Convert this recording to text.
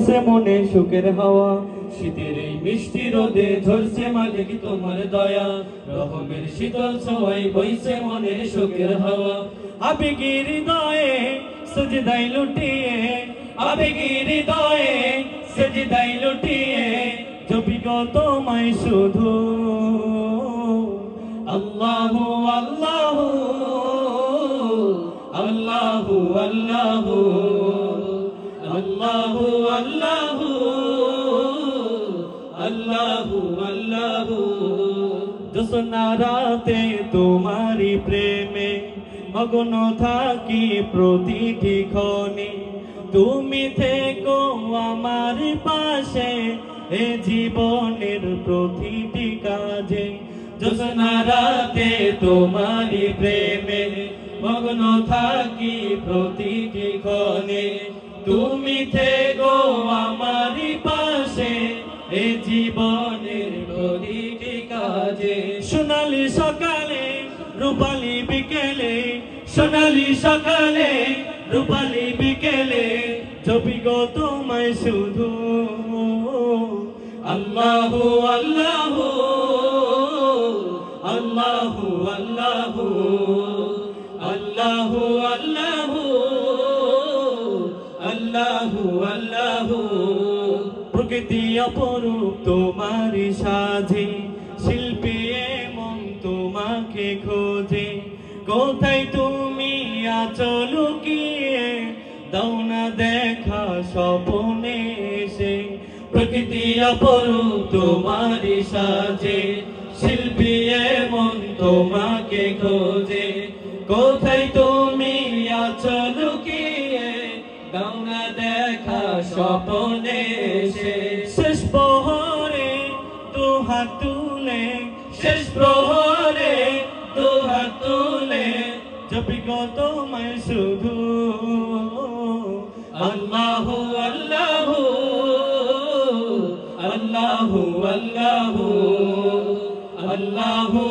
সে মনে সুখের হাওয়া শীতের এই মিষ্টি রোদে ঝরছে মালিক তোমার দয়া রহমের শীতল ছোঁয়ায় বইছে মনে সুখের হাওয়া আবেগের হৃদয়ে সজদাই লুটিয়ে আবেগের হৃদয়ে সজদাই লুটিয়ে জপি গো তোমায় শুধু আল্লাহু আল্লাহু আল্লাহু আল্লাহু আল্লাহু আল্লাহু আল্লাহু আল্লাহু জোছনা রাতে তোমারি প্রেমে মগ্ন থাকি প্রতিটি ক্ষণে তুমি থেকো আমার পাশে এ জীবনের প্রতিটি কাজে জোছনা রাতে তোমারি প্রেমে মগ্ন থাকি প্রতিটি ক্ষণে তুমি থেকো আমার পাশে এ জীবনের প্রতিটি কাজে সোনালি সকালে রূপালি বিকেলে সোনালি সকালে রূপালি বিকেলে জপি গো তোমায় শুধু আল্লাহু আল্লাহু আল্লাহু আল্লাহু আল্লাহু আল্লাহু আল্লাহু আল্লাহু প্রকৃতি অপরূপ তোমারি সাজে শিল্পী মন তোমাকে খোঁজে কোথায় তুমি আছো লুকিয়ে দাও না দেখা স্বপ্নে এসে প্রকৃতি অপরূপ তোমারি সাজে শিল্পী মন তোমাকে খোঁজে কোথায় তুমি আছো লুকিয়ে দাও না দেখা স্বপ্নে এসে শেষ প্রহরে দুহাত তুলে শেষ প্রহরে দুহাত তুলে জপি গো তোমায় শুধু আল্লাহু আল্লাহু আল্লাহু আল্লাহু আল্লাহু